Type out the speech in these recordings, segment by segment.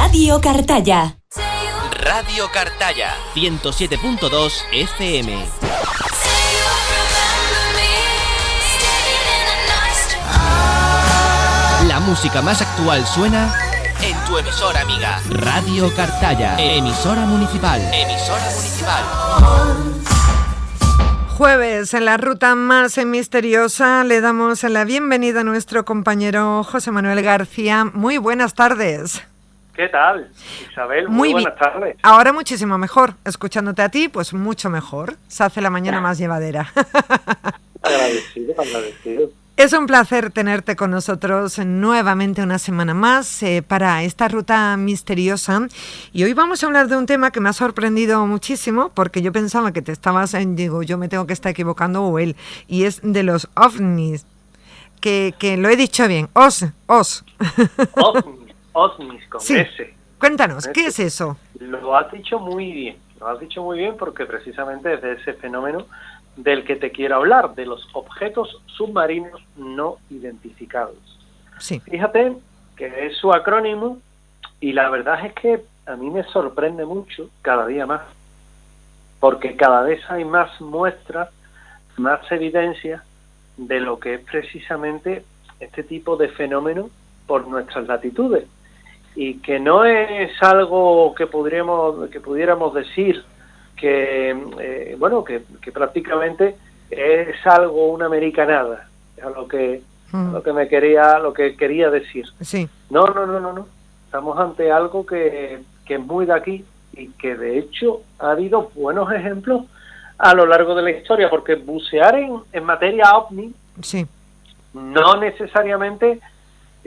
Radio Cartaya. Radio Cartaya, 107.2 FM. La música más actual suena en tu emisora amiga. Radio Cartaya, emisora municipal. Emisora municipal. Jueves, en la ruta más misteriosa, le damos la bienvenida a nuestro compañero José Manuel García. Muy buenas tardes. ¿Qué tal, Isabel? Muy buenas tardes. Ahora muchísimo mejor. Escuchándote a ti, pues mucho mejor. Se hace la mañana más llevadera. Agradecido. Es un placer tenerte con nosotros nuevamente una semana más para esta ruta misteriosa. Y hoy vamos a hablar de un tema que me ha sorprendido muchísimo, porque yo pensaba que te estabas, yo me tengo que estar equivocando o él, y es de los ovnis. Que lo he dicho bien, OVNIs con sí. S. Cuéntanos, con ¿qué S. es eso? Lo has dicho muy bien. Porque precisamente es de ese fenómeno del que te quiero hablar, de los objetos submarinos no identificados. Sí. Fíjate que es su acrónimo y la verdad es que a mí me sorprende mucho cada día más, porque cada vez hay más muestras, más evidencias de lo que es precisamente este tipo de fenómeno por nuestras latitudes, y que no es algo que pudiéramos decir que prácticamente es algo, una americanada, a lo que quería decir. Sí. No. Estamos ante algo que es muy de aquí, y que de hecho ha habido buenos ejemplos a lo largo de la historia, porque bucear en materia ovni, sí, no necesariamente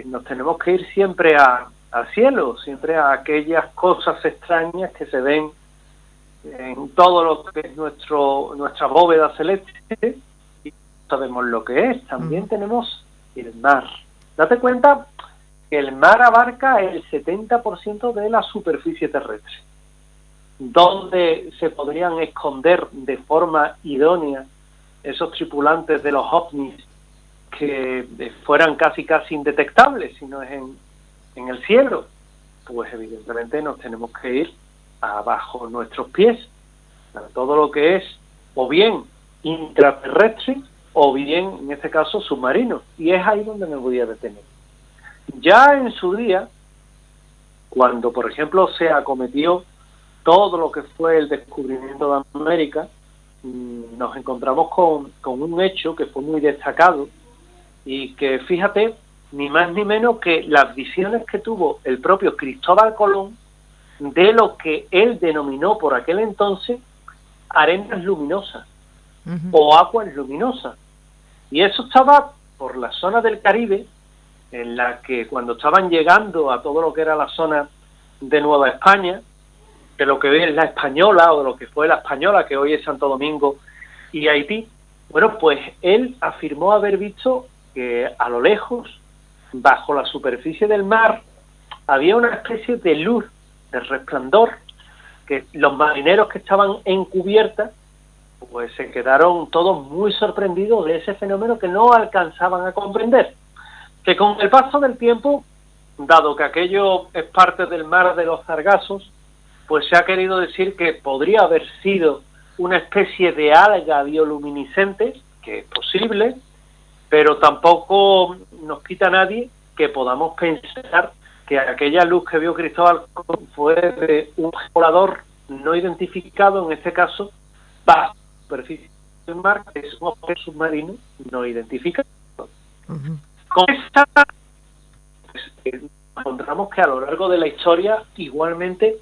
nos tenemos que ir siempre al cielo, siempre a aquellas cosas extrañas que se ven en todo lo que es nuestra bóveda celeste, y sabemos lo que es. También tenemos el mar. Date cuenta que el mar abarca el 70% de la superficie terrestre, donde se podrían esconder de forma idónea esos tripulantes de los ovnis que fueran casi indetectables si no es en el cielo. Pues evidentemente nos tenemos que ir abajo nuestros pies, a todo lo que es o bien intraterrestre o bien, en este caso, submarino. Y es ahí donde me voy a detener. Ya en su día, cuando, por ejemplo, se acometió todo lo que fue el descubrimiento de América, nos encontramos con un hecho que fue muy destacado, y que, fíjate, ni más ni menos que las visiones que tuvo el propio Cristóbal Colón de lo que él denominó por aquel entonces arenas luminosas o aguas luminosas. Y eso estaba por la zona del Caribe, en la que cuando estaban llegando a todo lo que era la zona de Nueva España, de lo que hoy es la Española, o de lo que fue la Española, que hoy es Santo Domingo y Haití, bueno, pues él afirmó haber visto que a lo lejos, bajo la superficie del mar, había una especie de luz, de resplandor, que los marineros que estaban en cubierta pues se quedaron todos muy sorprendidos de ese fenómeno que no alcanzaban a comprender. Que con el paso del tiempo, dado que aquello es parte del mar de los Sargazos, pues se ha querido decir que podría haber sido una especie de alga bioluminiscente, que es posible, pero tampoco nos quita a nadie que podamos pensar que aquella luz que vio Cristóbal fue de un volador no identificado, en este caso, bajo la superficie del mar, que es un objeto submarino no identificado. Con esta, pues, encontramos que a lo largo de la historia igualmente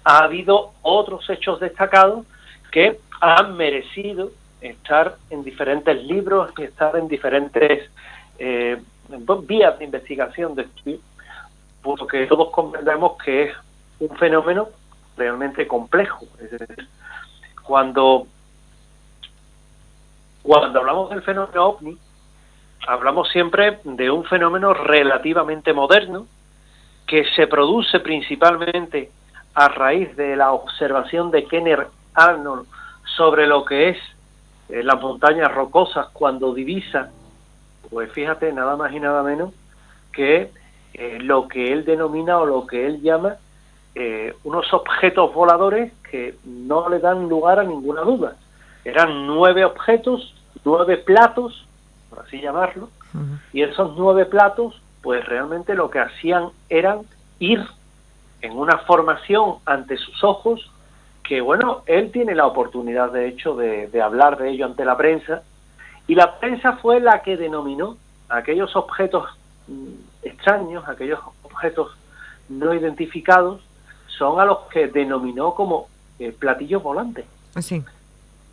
ha habido otros hechos destacados que han merecido estar en diferentes libros y estar en diferentes vías de investigación, de estudio, porque todos comprendemos que es un fenómeno realmente complejo. Es decir, cuando hablamos del fenómeno OVNI, hablamos siempre de un fenómeno relativamente moderno, que se produce principalmente a raíz de la observación de Kenneth Arnold sobre lo que es las montañas rocosas, cuando divisa, pues fíjate, nada más y nada menos que lo que él denomina, o lo que él llama, unos objetos voladores que no le dan lugar a ninguna duda. Eran 9 objetos, 9 platos, por así llamarlo, y esos 9 platos, pues realmente lo que hacían eran ir en una formación ante sus ojos, que bueno, él tiene la oportunidad de hecho de hablar de ello ante la prensa, y la prensa fue la que denominó aquellos objetos extraños, aquellos objetos no identificados, son a los que denominó como platillos volantes. Sí.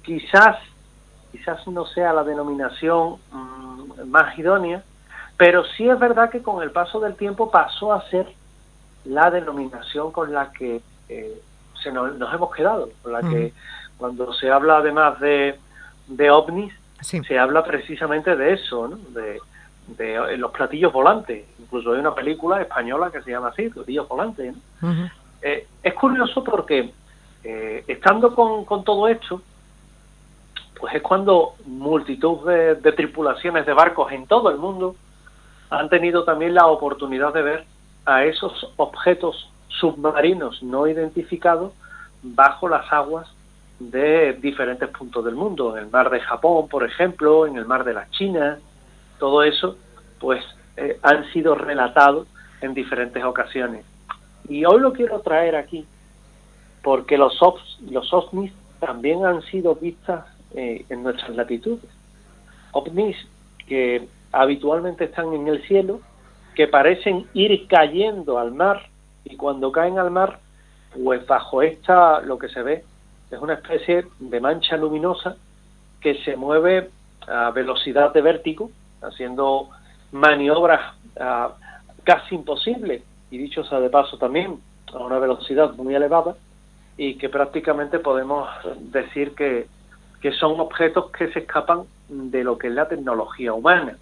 Quizás no sea la denominación más idónea, pero sí es verdad que con el paso del tiempo pasó a ser la denominación con la que nos hemos quedado, con la que cuando se habla además de ovnis, se habla precisamente de eso, ¿no? De los platillos volantes. Incluso hay una película española que se llama así, Platillos Volantes, ¿no? Es curioso porque estando con todo esto, pues es cuando multitud de tripulaciones de barcos en todo el mundo han tenido también la oportunidad de ver a esos objetos submarinos no identificados bajo las aguas de diferentes puntos del mundo, en el mar de Japón, por ejemplo, en el mar de la China. Todo eso, pues, han sido relatados en diferentes ocasiones. Y hoy lo quiero traer aquí, porque los ovnis también han sido vistas en nuestras latitudes. Ovnis que habitualmente están en el cielo, que parecen ir cayendo al mar, y cuando caen al mar, pues bajo esta lo que se ve es una especie de mancha luminosa que se mueve a velocidad de vértigo, haciendo maniobras casi imposibles, y dicho sea de paso también, a una velocidad muy elevada, y que prácticamente podemos decir que son objetos que se escapan de lo que es la tecnología humana.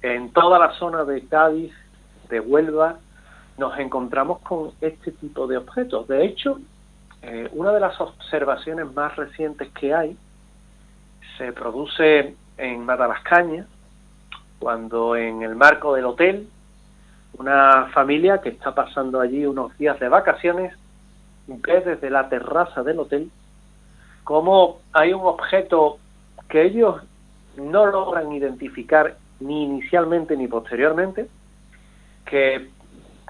En toda la zona de Cádiz, de Huelva, nos encontramos con este tipo de objetos. De hecho, una de las observaciones más recientes que hay se produce en Matalascaña, cuando en el marco del hotel, una familia que está pasando allí unos días de vacaciones ve desde la terraza del hotel cómo hay un objeto que ellos no logran identificar ni inicialmente ni posteriormente, que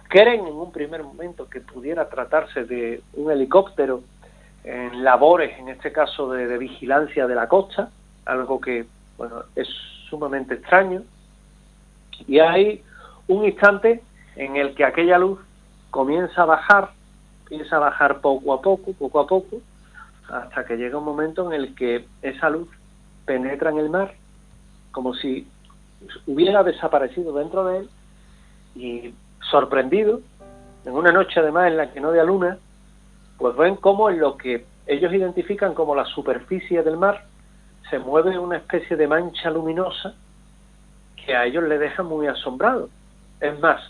creen en un primer momento que pudiera tratarse de un helicóptero en labores, en este caso de vigilancia de la costa, algo que, bueno, es sumamente extraño. Y hay un instante en el que aquella luz comienza a bajar poco a poco, hasta que llega un momento en el que esa luz penetra en el mar, como si hubiera desaparecido dentro de él, y sorprendido, en una noche además en la que no había luna, pues ven cómo en lo que ellos identifican como la superficie del mar se mueve una especie de mancha luminosa que a ellos les deja muy asombrados. Es más,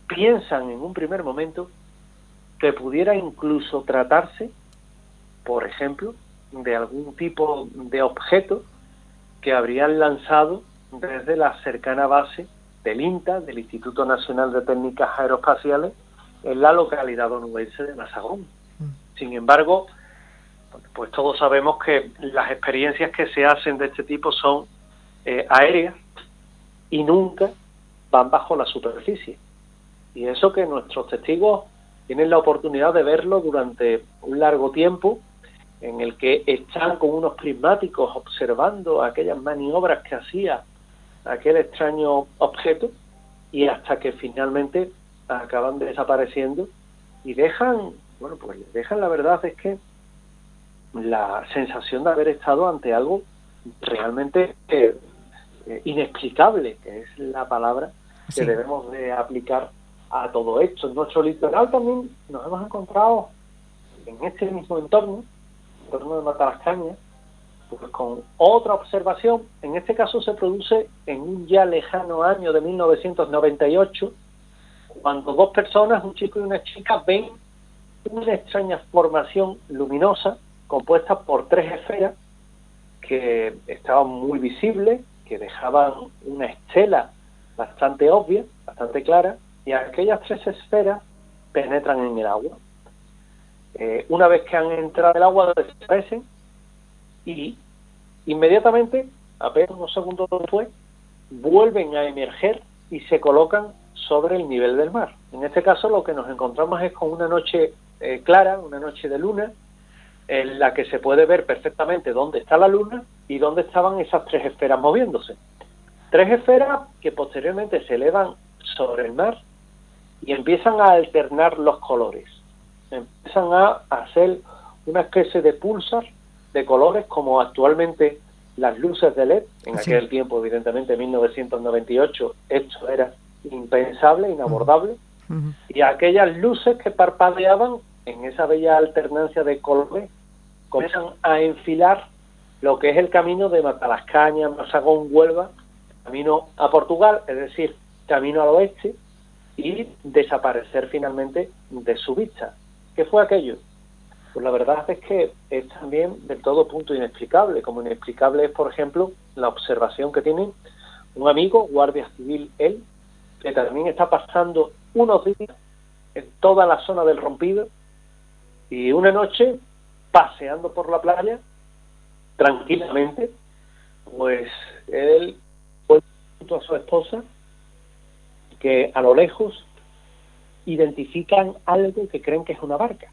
piensan en un primer momento que pudiera incluso tratarse, por ejemplo, de algún tipo de objeto que habrían lanzado desde la cercana base del INTA, del Instituto Nacional de Técnicas Aeroespaciales, en la localidad onubense de Mazagón. Sin embargo, pues todos sabemos que las experiencias que se hacen de este tipo son aéreas y nunca van bajo la superficie. Y eso que nuestros testigos tienen la oportunidad de verlo durante un largo tiempo, en el que están con unos prismáticos observando aquellas maniobras que hacía aquel extraño objeto, y hasta que finalmente acaban desapareciendo y dejan, bueno, pues dejan, la verdad es que la sensación de haber estado ante algo realmente inexplicable, que es la palabra que debemos de aplicar a todo esto. En nuestro litoral también nos hemos encontrado en este mismo entorno de Matalascaña, pues con otra observación. En este caso se produce en un ya lejano año de 1998, cuando dos personas, un chico y una chica, ven una extraña formación luminosa compuesta por 3 esferas que estaban muy visibles, que dejaban una estela bastante obvia, bastante clara, y aquellas 3 esferas penetran en el agua. Una vez que han entrado en el agua, desaparecen y inmediatamente, apenas unos segundos después, vuelven a emerger y se colocan sobre el nivel del mar. En este caso lo que nos encontramos es con una noche clara, una noche de luna, en la que se puede ver perfectamente dónde está la luna y dónde estaban esas 3 esferas moviéndose. 3 esferas que posteriormente se elevan sobre el mar y empiezan a alternar los colores. Empiezan a hacer una especie de pulsar de colores, como actualmente las luces de LED. En aquel tiempo, evidentemente, en 1998, esto era impensable, inabordable. Y aquellas luces que parpadeaban en esa bella alternancia de colores comienzan a enfilar lo que es el camino de Matalascaña, Mazagón, Huelva, camino a Portugal, es decir, camino al oeste, y desaparecer finalmente de su vista. ¿Qué fue aquello? Pues la verdad es que es también del todo punto inexplicable, como inexplicable es, por ejemplo, la observación que tiene un amigo, guardia civil él, que también está pasando unos días en toda la zona del Rompido, y una noche, paseando por la playa, tranquilamente, pues él fue junto a su esposa, que a lo lejos identifican algo que creen que es una barca.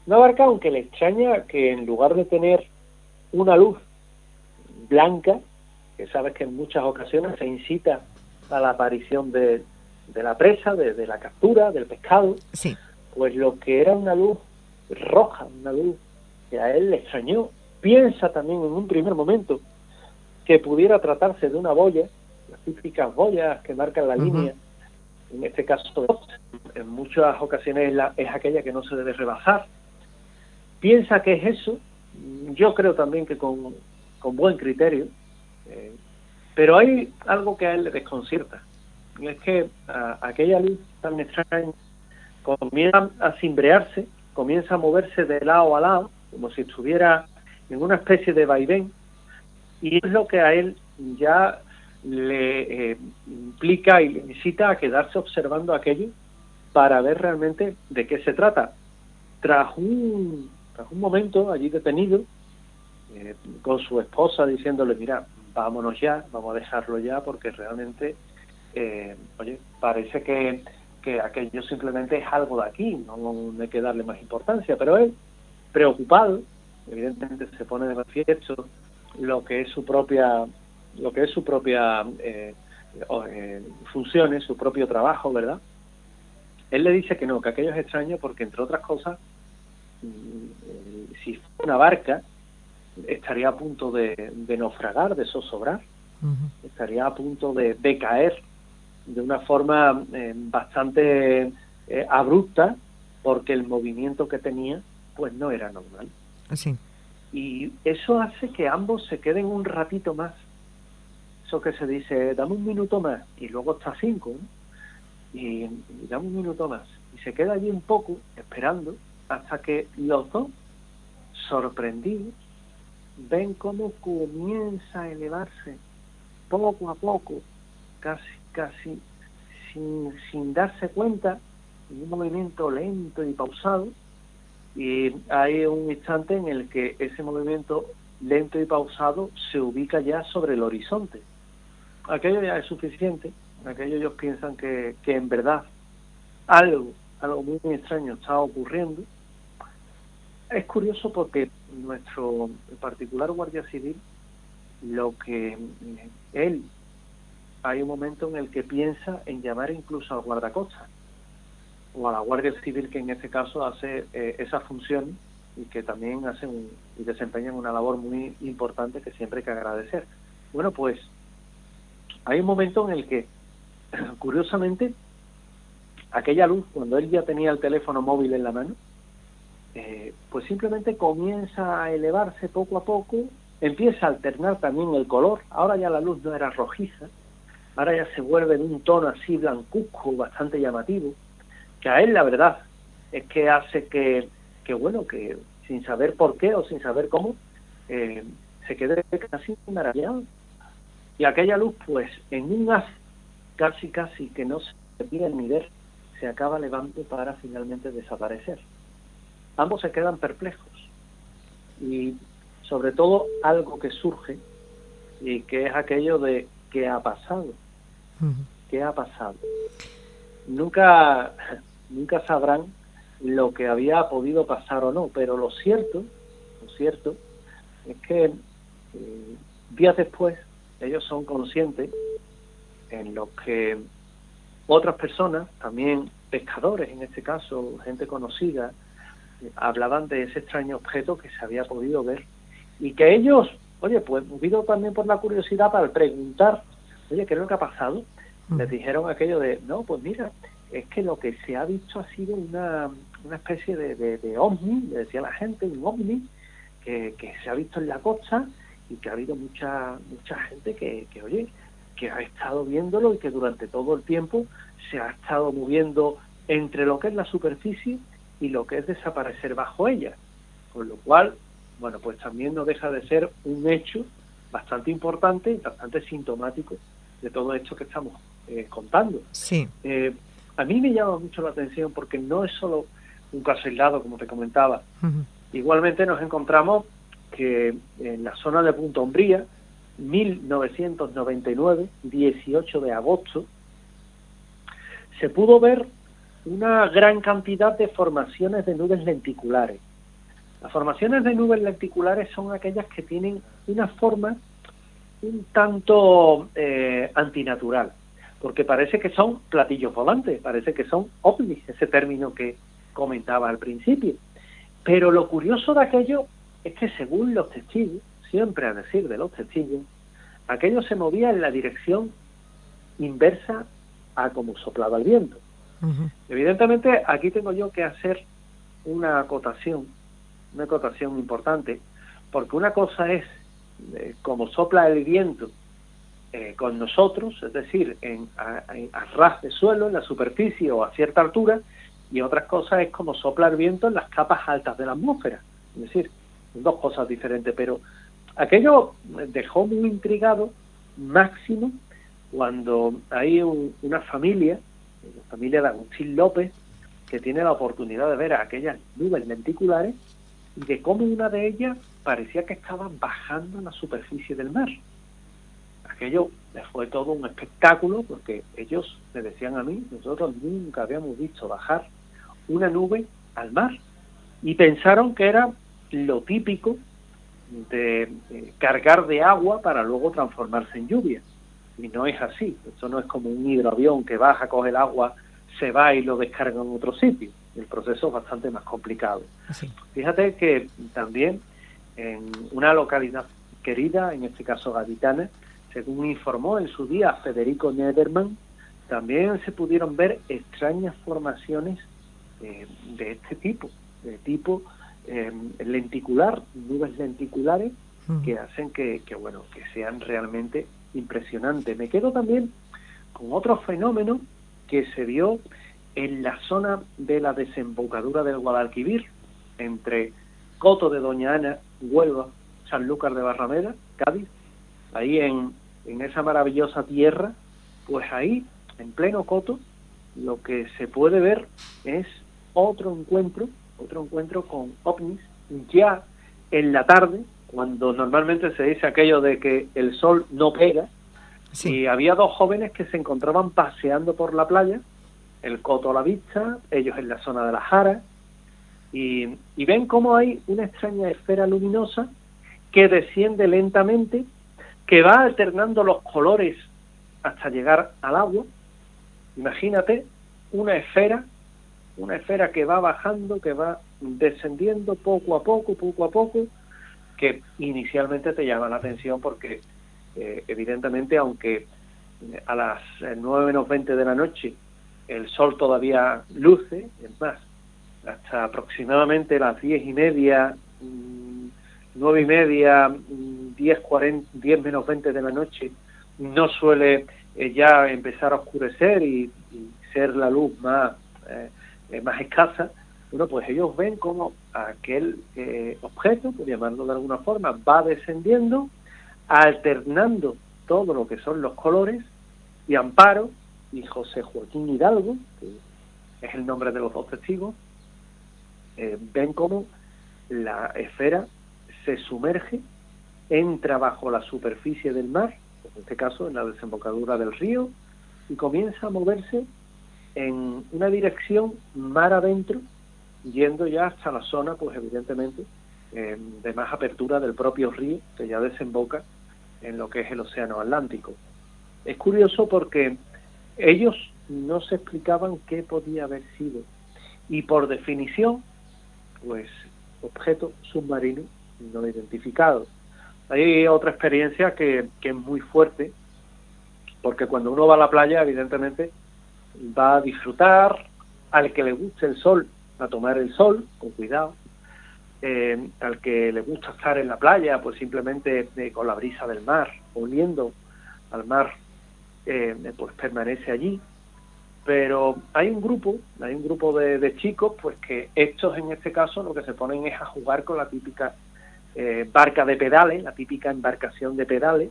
Una barca, aunque le extraña que en lugar de tener una luz blanca, que sabes que en muchas ocasiones se incita a la aparición de la presa, de la captura, del pescado, Sí. Pues lo que era una luz roja, una luz que a él le extrañó. Piensa también en un primer momento que pudiera tratarse de una boya, las típicas boyas que marcan la línea. En este caso, en muchas ocasiones es aquella que no se debe rebasar. Piensa que es eso, yo creo también que con buen criterio, pero hay algo que a él le desconcierta, y es que aquella luz tan extraña comienza a cimbrearse, comienza a moverse de lado a lado, como si estuviera en una especie de vaivén, y es lo que a él ya le implica y le incita a quedarse observando aquello para ver realmente de qué se trata. Tras un momento allí detenido, con su esposa diciéndole, mira, vámonos ya, vamos a dejarlo ya, porque realmente, parece que aquello simplemente es algo de aquí, no hay que darle más importancia. Pero él, preocupado, evidentemente se pone de manifiesto lo que es su propia funciones, su propio trabajo, ¿verdad? Él le dice que no, que aquello es extraño porque, entre otras cosas, si fuera una barca, estaría a punto de naufragar, de zozobrar, estaría a punto de caer de una forma bastante abrupta, porque el movimiento que tenía pues no era normal. Sí. Y eso hace que ambos se queden un ratito más. Eso que se dice, dame un minuto más, y luego está 5, ¿no? Y dame un minuto más. Y se queda allí un poco esperando hasta que los dos, sorprendidos, ven cómo comienza a elevarse poco a poco, casi sin darse cuenta, en un movimiento lento y pausado. Y hay un instante en el que ese movimiento lento y pausado se ubica ya sobre el horizonte. Aquello ya es suficiente. Aquello ellos piensan que en verdad algo muy extraño está ocurriendo. Es curioso porque nuestro particular guardia civil, lo que él, hay un momento en el que piensa en llamar incluso al guardacosta o a la Guardia Civil, que en este caso hace esa función y que también hacen y desempeñan una labor muy importante que siempre hay que agradecer. Bueno, pues hay un momento en el que, curiosamente, aquella luz, cuando él ya tenía el teléfono móvil en la mano, pues simplemente comienza a elevarse poco a poco, empieza a alternar también el color. Ahora ya la luz no era rojiza, ahora ya se vuelve de un tono así blancuzco, bastante llamativo, que a él la verdad es que hace que sin saber por qué o sin saber cómo, se quede casi maravillado. Y aquella luz, pues en un haz casi que no se puede ni ver, se acaba elevando para finalmente desaparecer. Ambos se quedan perplejos y sobre todo algo que surge y que es aquello de ¿qué ha pasado? ¿Qué ha pasado? Nunca sabrán lo que había podido pasar o no, pero lo cierto es que días después ellos son conscientes en lo que otras personas, también pescadores en este caso, gente conocida, hablaban de ese extraño objeto que se había podido ver y que ellos, pues movido también por la curiosidad para preguntar, ¿qué es lo que ha pasado? Les dijeron aquello de, no, pues mira, es que lo que se ha visto ha sido una especie de ovni, le decía la gente, un ovni que se ha visto en la costa y que ha habido mucha gente que ha estado viéndolo y que durante todo el tiempo se ha estado moviendo entre lo que es la superficie y lo que es desaparecer bajo ella. Con lo cual, bueno, pues también no deja de ser un hecho bastante importante y bastante sintomático de todo esto que estamos contando. Sí. A mí me llama mucho la atención porque no es solo un caso aislado, como te comentaba. Igualmente nos encontramos que en la zona de Punta Umbría, 1999, 18 de agosto, se pudo ver una gran cantidad de formaciones de nubes lenticulares. Las formaciones de nubes lenticulares son aquellas que tienen una forma un tanto antinatural, porque parece que son platillos volantes, parece que son ovnis, ese término que comentaba al principio. Pero lo curioso de aquello es que según los testigos, siempre a decir de los testigos, aquello se movía en la dirección inversa a como soplaba el viento. Evidentemente aquí tengo yo que hacer una acotación importante, porque una cosa es como sopla el viento con nosotros, es decir, a ras de suelo, en la superficie o a cierta altura, y otra cosa es como sopla el viento en las capas altas de la atmósfera. Es decir, son dos cosas diferentes, pero aquello dejó muy intrigado, máximo, cuando hay una familia, la familia de Agustín López, que tiene la oportunidad de ver a aquellas nubes lenticulares y de cómo una de ellas parecía que estaba bajando en la superficie del mar. Aquello fue todo un espectáculo porque ellos me decían a mí, nosotros nunca habíamos visto bajar una nube al mar y pensaron que era lo típico de cargar de agua para luego transformarse en lluvia. Y no es así. Esto no es como un hidroavión que baja, coge el agua, se va y lo descarga en otro sitio. El proceso es bastante más complicado. Sí. Fíjate que también en una localidad querida, en este caso gaditana, según informó en su día Federico Nederman, también se pudieron ver extrañas formaciones de este tipo, lenticular, nubes lenticulares que hacen que sean realmente impresionantes. Me quedo también con otro fenómeno que se dio en la zona de la desembocadura del Guadalquivir, entre Coto de Doña Ana, Huelva, Sanlúcar de Barrameda, Cádiz, ahí en esa maravillosa tierra, pues ahí, en pleno Coto, lo que se puede ver es otro encuentro con ovnis, ya en la tarde, cuando normalmente se dice aquello de que el sol no pega, Sí. y había dos jóvenes que se encontraban paseando por la playa, el Coto a la vista, ellos en la zona de la Jara, y ven cómo hay una extraña esfera luminosa que desciende lentamente, que va alternando los colores hasta llegar al agua. Imagínate una esfera que va bajando, que va descendiendo poco a poco, que inicialmente te llama la atención porque evidentemente, aunque a las 9 menos 20 de la noche el sol todavía luce, es más, hasta aproximadamente las 10:30, 9:30, 10 menos 20 de la noche, no suele ya empezar a oscurecer y ser la luz más escasa. Bueno, pues ellos ven como aquel objeto, por llamarlo de alguna forma, va descendiendo, alternando todo lo que son los colores, y Amparo y José Joaquín Hidalgo, que es el nombre de los dos testigos, ven cómo la esfera se sumerge, entra bajo la superficie del mar, en este caso en la desembocadura del río, y comienza a moverse en una dirección mar adentro, yendo ya hasta la zona, pues evidentemente, de más apertura del propio río, que ya desemboca en lo que es el océano Atlántico. Es curioso porque ellos no se explicaban qué podía haber sido, y por definición, pues, objeto submarino no identificado. Hay otra experiencia que es muy fuerte, porque cuando uno va a la playa, evidentemente, va a disfrutar, al que le guste el sol, a tomar el sol, con cuidado, al que le gusta estar en la playa, pues simplemente con la brisa del mar, oliendo al mar, pues permanece allí. Pero hay un grupo de chicos, pues que estos en este caso lo que se ponen es a jugar con la típica barca de pedales, la típica embarcación de pedales,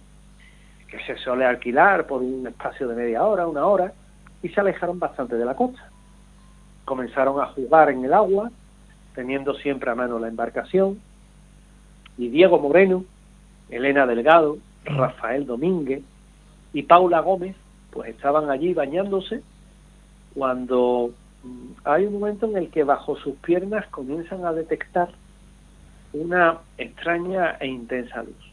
que se suele alquilar por un espacio de media hora, una hora, y se alejaron bastante de la costa. Comenzaron a jugar en el agua, teniendo siempre a mano la embarcación, y Diego Moreno, Elena Delgado, Rafael Domínguez y Paula Gómez, pues estaban allí bañándose, cuando hay un momento en el que bajo sus piernas comienzan a detectar una extraña e intensa luz.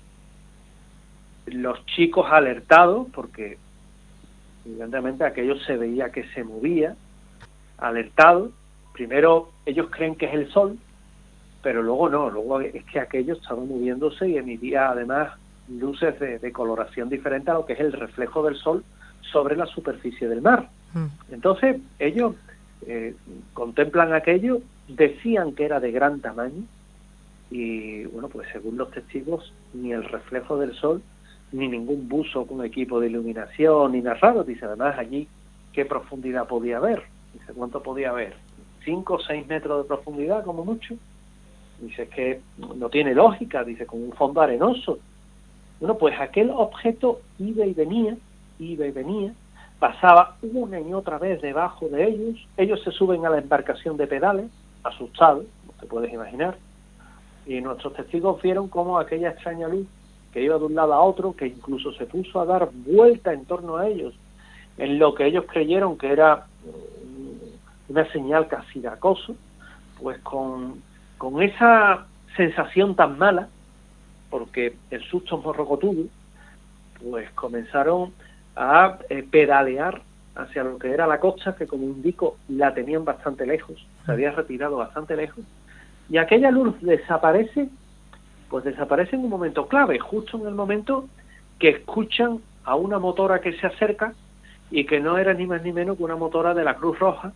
Los chicos alertados, porque evidentemente aquello se veía que se movía, alertados, primero ellos creen que es el sol, pero luego no, luego es que aquello estaba moviéndose y emitía además luces de coloración diferente a lo que es el reflejo del sol sobre la superficie del mar. Entonces ellos contemplan aquello, decían que era de gran tamaño, y bueno, pues según los testigos, ni el reflejo del sol, ni ningún buzo con equipo de iluminación, ni nada raro. Dice, además allí, ¿qué profundidad podía haber? Dice, ¿cuánto podía haber? 5 o 6 metros de profundidad, como mucho. Dice, es que no tiene lógica, dice, con un fondo arenoso. Bueno, pues aquel objeto iba y venía, pasaba una y otra vez debajo de ellos se suben a la embarcación de pedales, asustados, como te puedes imaginar, y nuestros testigos vieron cómo aquella extraña luz, que iba de un lado a otro, que incluso se puso a dar vuelta en torno a ellos, en lo que ellos creyeron que era una señal casi de acoso, pues con esa sensación tan mala, porque el susto es morrocotudo, pues comenzaron a pedalear hacia lo que era la costa, que como indico la tenían bastante lejos, se había retirado bastante lejos, y aquella luz desaparece en un momento clave, justo en el momento que escuchan a una motora que se acerca, y que no era ni más ni menos que una motora de la Cruz Roja,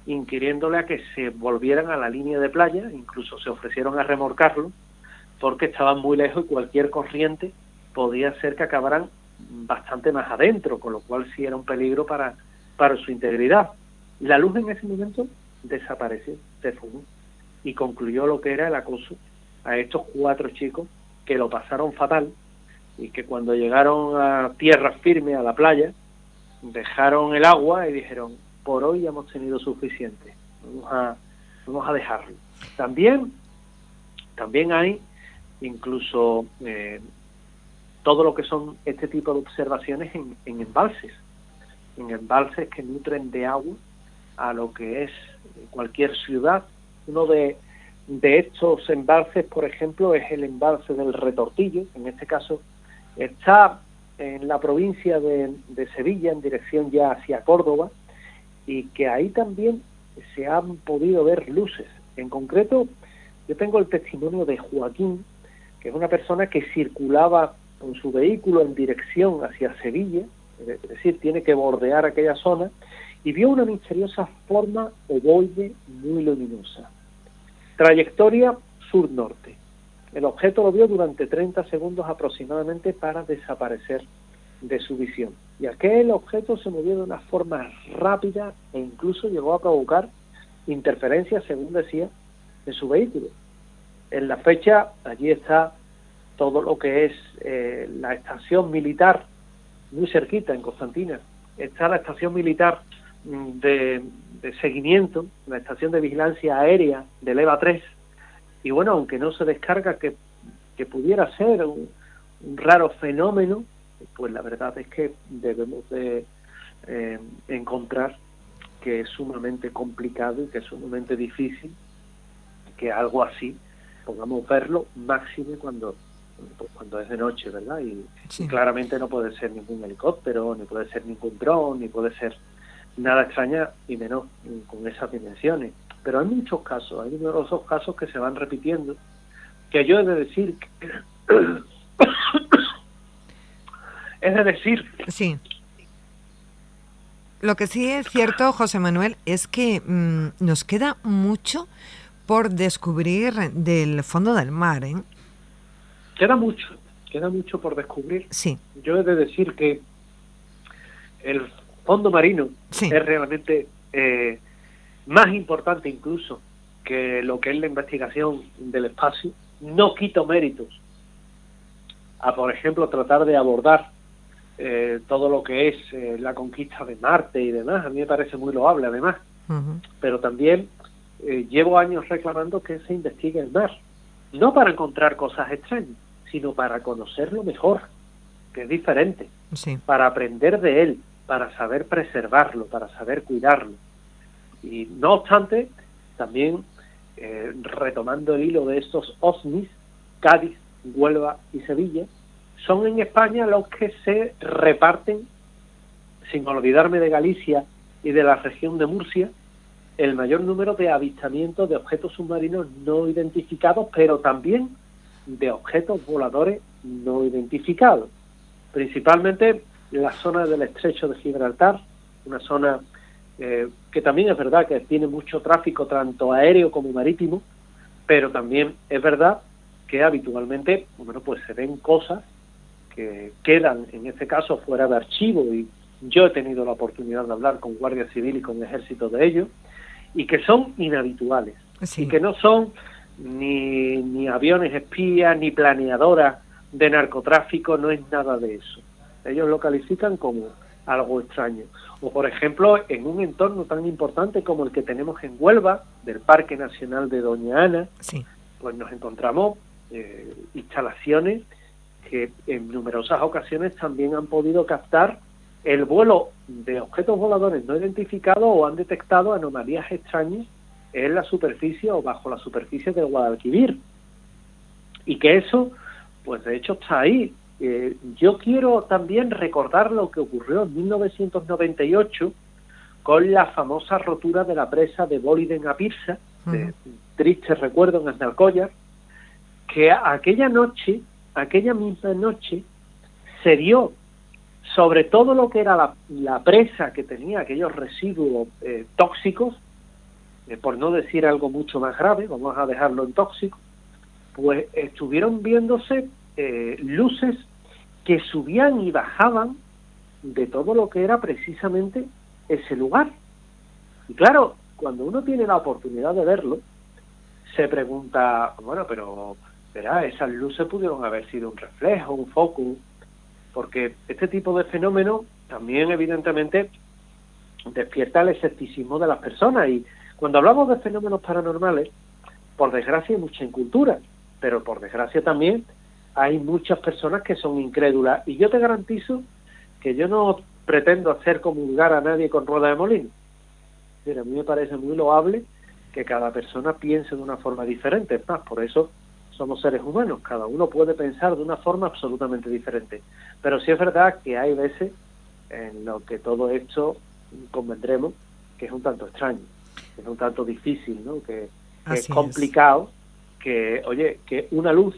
inquiriéndole a que se volvieran a la línea de playa, incluso se ofrecieron a remolcarlo, porque estaban muy lejos y cualquier corriente podía ser que acabaran bastante más adentro, con lo cual sí era un peligro para su integridad. La luz en ese momento desapareció, se fumó, y concluyó lo que era el acoso a estos 4 chicos que lo pasaron fatal, y que cuando llegaron a tierra firme, a la playa, dejaron el agua y dijeron, por hoy hemos tenido suficiente, vamos a dejarlo. También hay incluso todo lo que son este tipo de observaciones en embalses que nutren de agua a lo que es cualquier ciudad. Uno de estos embalses, por ejemplo, es el embalse del Retortillo. En este caso está en la provincia de Sevilla, en dirección ya hacia Córdoba, y que ahí también se han podido ver luces. En concreto, yo tengo el testimonio de Joaquín, que es una persona que circulaba con su vehículo en dirección hacia Sevilla, es decir, tiene que bordear aquella zona, y vio una misteriosa forma ovoide muy luminosa. Trayectoria sur-norte. El objeto lo vio durante 30 segundos aproximadamente para desaparecer de su visión. Y aquel objeto se movió de una forma rápida e incluso llegó a provocar interferencias, según decía, en su vehículo. En la fecha, allí está todo lo que es la estación militar, muy cerquita, en Constantina. Está la estación militar de de seguimiento, la estación de vigilancia aérea del EVA 3, y bueno, aunque no se descarga que pudiera ser un raro fenómeno, pues la verdad es que debemos de encontrar que es sumamente complicado y que es sumamente difícil que algo así podamos verlo, máxime cuando es de noche, ¿verdad? Y claramente no puede ser ningún helicóptero, ni puede ser ningún dron, ni puede ser nada extraña, y menos con esas dimensiones. Pero hay muchos casos, hay numerosos casos que se van repitiendo, que yo he de decir que Sí. Lo que sí es cierto, José Manuel, es que nos queda mucho por descubrir del fondo del mar, ¿eh? Queda mucho por descubrir. Sí. Yo he de decir que el fondo marino es realmente más importante incluso que lo que es la investigación del espacio. No quito méritos a, por ejemplo, tratar de abordar todo lo que es la conquista de Marte y demás. A mí me parece muy loable, además. Uh-huh. Pero también llevo años reclamando que se investigue el mar, no para encontrar cosas extrañas, sino para conocerlo mejor, que es diferente, para aprender de él, para saber preservarlo, para saber cuidarlo. Y no obstante, también retomando el hilo de estos OVNIs, Cádiz, Huelva y Sevilla son en España los que se reparten, sin olvidarme de Galicia y de la región de Murcia, el mayor número de avistamientos de objetos submarinos no identificados, pero también de objetos voladores no identificados. Principalmente la zona del Estrecho de Gibraltar, una zona que también es verdad que tiene mucho tráfico, tanto aéreo como marítimo, pero también es verdad que habitualmente, bueno, pues se ven cosas que quedan, en este caso, fuera de archivo, y yo he tenido la oportunidad de hablar con Guardia Civil y con Ejército de ellos, y que son inhabituales, y que no son ni aviones espías, ni planeadoras de narcotráfico, no es nada de eso. Ellos lo califican como algo extraño. O, por ejemplo, en un entorno tan importante como el que tenemos en Huelva, del Parque Nacional de Doña Ana, pues nos encontramos instalaciones que en numerosas ocasiones también han podido captar el vuelo de objetos voladores no identificados, o han detectado anomalías extrañas en la superficie o bajo la superficie del Guadalquivir. Y que eso, pues de hecho está ahí. Yo quiero también recordar lo que ocurrió en 1998 con la famosa rotura de la presa de Boliden a Pirsa, de triste recuerdo en Aznalcóllar, que aquella misma noche, se dio sobre todo lo que era la presa, que tenía aquellos residuos tóxicos, por no decir algo mucho más grave, vamos a dejarlo en tóxico, pues estuvieron viéndose luces que subían y bajaban de todo lo que era precisamente ese lugar. Y claro, cuando uno tiene la oportunidad de verlo, se pregunta, bueno, pero verá, esas luces pudieron haber sido un reflejo, un foco, porque este tipo de fenómenos también evidentemente despierta el escepticismo de las personas. Y cuando hablamos de fenómenos paranormales, por desgracia hay mucha incultura, pero por desgracia también hay muchas personas que son incrédulas, y yo te garantizo que yo no pretendo hacer comulgar a nadie con rueda de molino. Mira, a mí me parece muy loable que cada persona piense de una forma diferente. Es más, por eso somos seres humanos, cada uno puede pensar de una forma absolutamente diferente. Pero sí es verdad que hay veces en lo que todo esto convendremos que es un tanto extraño, que es un tanto difícil, ¿no? Que es complicado, que, oye, que una luz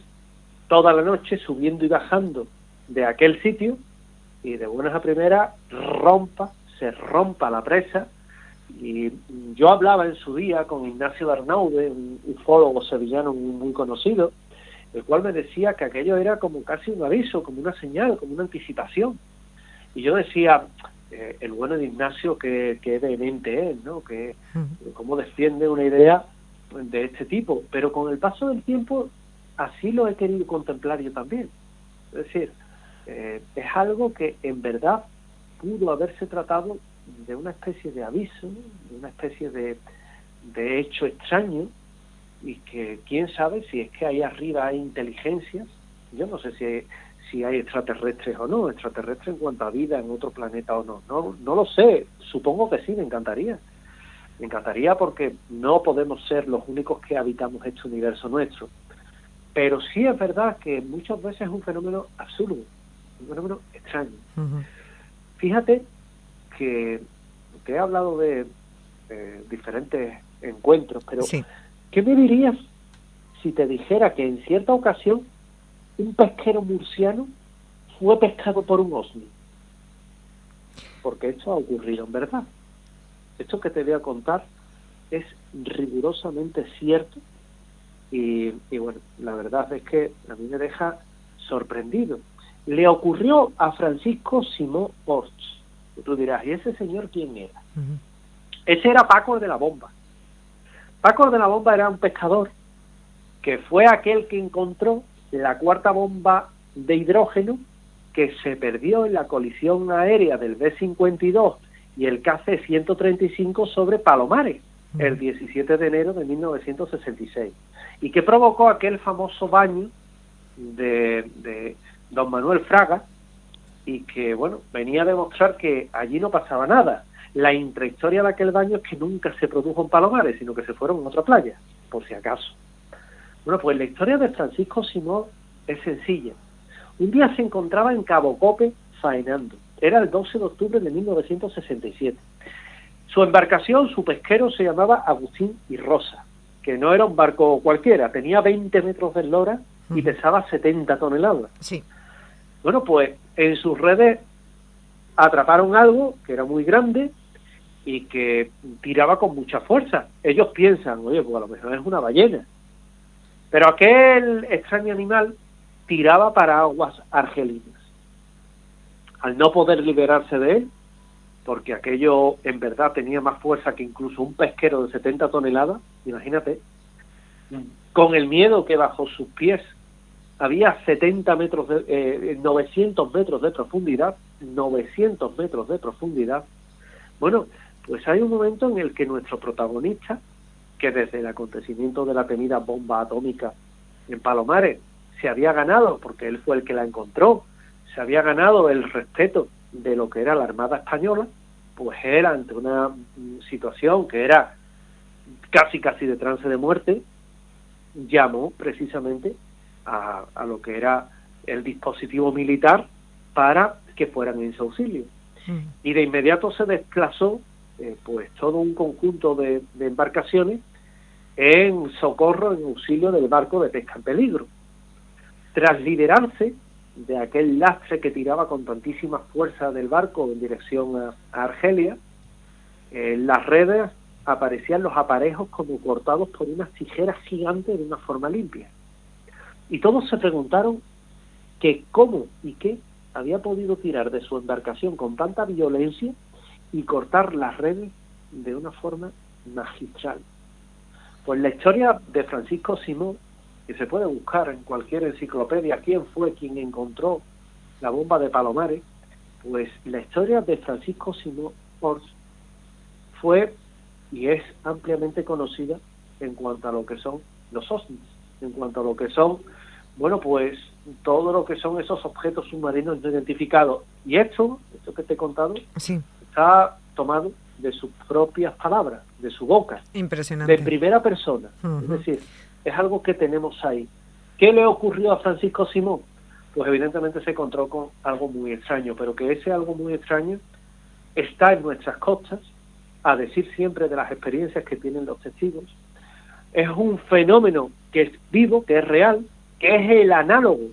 toda la noche subiendo y bajando de aquel sitio, y de buenas a primeras se rompa la presa. Y yo hablaba en su día con Ignacio Bernaude, un ufólogo sevillano muy conocido, el cual me decía que aquello era como casi un aviso, como una señal, como una anticipación. Y yo decía, el bueno de Ignacio, que vehemente es, ¿no? Que cómo defiende una idea de este tipo. Pero con el paso del tiempo, así lo he querido contemplar yo también. Es decir, es algo que en verdad pudo haberse tratado una especie de aviso, de una especie de hecho extraño, y que quién sabe si es que ahí arriba hay inteligencias. Yo no sé si hay extraterrestres o no, extraterrestres en cuanto a vida en otro planeta o no lo sé, supongo que sí, me encantaría porque no podemos ser los únicos que habitamos este universo nuestro, pero sí es verdad que muchas veces es un fenómeno absurdo, un fenómeno extraño. Uh-huh. Fíjate que he hablado de diferentes encuentros, pero sí. ¿Qué me dirías si te dijera que en cierta ocasión un pesquero murciano fue pescado por un ovni? Porque esto ha ocurrido en verdad. Esto que te voy a contar es rigurosamente cierto y bueno, la verdad es que a mí me deja sorprendido. Le ocurrió a Francisco Simó Orts. Tú dirás, ¿y ese señor quién era? Uh-huh. Ese era Paco de la Bomba. Paco de la Bomba era un pescador que fue aquel que encontró la cuarta bomba de hidrógeno que se perdió en la colisión aérea del B-52 y el KC-135 sobre Palomares, el 17 de enero de 1966, y que provocó aquel famoso baño de don Manuel Fraga, y que, bueno, venía a demostrar que allí no pasaba nada. La intrahistoria de aquel baño es que nunca se produjo en Palomares, sino que se fueron en otra playa, por si acaso. Bueno, pues la historia de Francisco Simón es sencilla. Un día se encontraba en Cabo Cope faenando. Era el 12 de octubre de 1967. Su embarcación, su pesquero, se llamaba Agustín y Rosa, que no era un barco cualquiera, tenía 20 metros de eslora y pesaba 70 toneladas. Sí. Bueno, pues en sus redes atraparon algo que era muy grande y que tiraba con mucha fuerza. Ellos piensan, oye, pues a lo mejor es una ballena. Pero aquel extraño animal tiraba para aguas argelinas. Al no poder liberarse de él, porque aquello en verdad tenía más fuerza que incluso un pesquero de 70 toneladas, imagínate, con el miedo que bajo sus pies había 900 metros de profundidad, 900 metros de profundidad. Bueno, pues hay un momento en el que nuestro protagonista, que desde el acontecimiento de la temida bomba atómica en Palomares se había ganado, porque él fue el que la encontró, se había ganado el respeto de lo que era la Armada Española, pues él, ante una situación que era casi de trance de muerte, llamó precisamente a lo que era el dispositivo militar para que fueran en su auxilio. Y de inmediato se desplazó pues todo un conjunto de embarcaciones en socorro, en auxilio del barco de pesca en peligro. Tras liberarse de aquel lastre que tiraba con tantísima fuerza del barco en dirección a Argelia, en las redes aparecían los aparejos como cortados por unas tijeras gigantes de una forma limpia. Y todos se preguntaron que cómo y qué había podido tirar de su embarcación con tanta violencia y cortar las redes de una forma magistral. Pues la historia de Francisco Simón, que se puede buscar en cualquier enciclopedia, quién fue quien encontró la bomba de Palomares, pues la historia de Francisco Simón Orts fue y es ampliamente conocida en cuanto a lo que son los ovnis, en cuanto a lo que son, bueno, pues todo lo que son esos objetos submarinos no identificados. Y esto que te he contado, sí, está tomado de sus propias palabras, de su boca. Impresionante. De primera persona. Uh-huh. Es decir, es algo que tenemos ahí. ¿Qué le ocurrió a Francisco Simón? Pues evidentemente se encontró con algo muy extraño, pero que ese algo muy extraño está en nuestras costas, a decir siempre de las experiencias que tienen los testigos. Es un fenómeno que es vivo, que es real, que es el análogo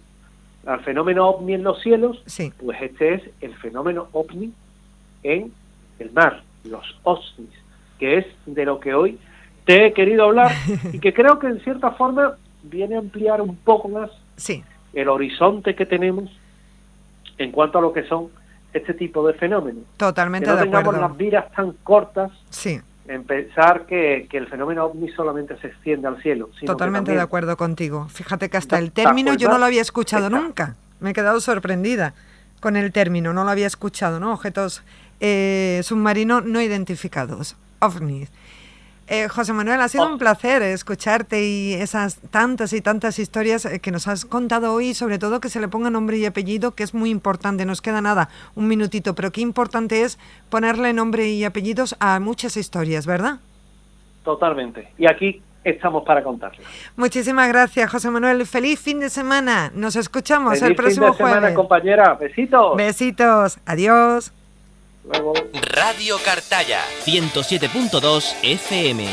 al fenómeno ovni en los cielos. Sí. Pues este es el fenómeno ovni en el mar, los ovnis, que es de lo que hoy te he querido hablar y que creo que en cierta forma viene a ampliar un poco más sí, el horizonte que tenemos en cuanto a lo que son este tipo de fenómenos. Totalmente de acuerdo. Que no tengamos las vidas tan cortas sí, en pensar que el fenómeno ovni solamente se extiende al cielo. Sino totalmente que de acuerdo contigo. Fíjate que hasta el término yo no lo había escuchado nunca. Me he quedado sorprendida con el término, no lo había escuchado, ¿no? Objetos submarinos no identificados, OVNIs. José Manuel, ha sido un placer escucharte y esas tantas y tantas historias que nos has contado hoy, sobre todo que se le ponga nombre y apellido, que es muy importante. Nos queda nada, un minutito, pero qué importante es ponerle nombre y apellidos a muchas historias, ¿verdad? Totalmente. Y aquí estamos para contarles. Muchísimas gracias, José Manuel. Feliz fin de semana. Nos escuchamos el próximo jueves. Feliz fin de semana, jueves. compañera. Besitos. Besitos. Adiós. Luego. Radio Cartaya, 107.2 FM.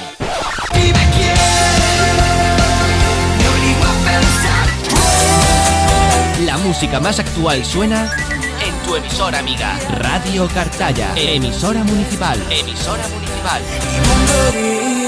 La música más actual suena en tu emisora amiga. Radio Cartaya, emisora municipal. Emisora municipal.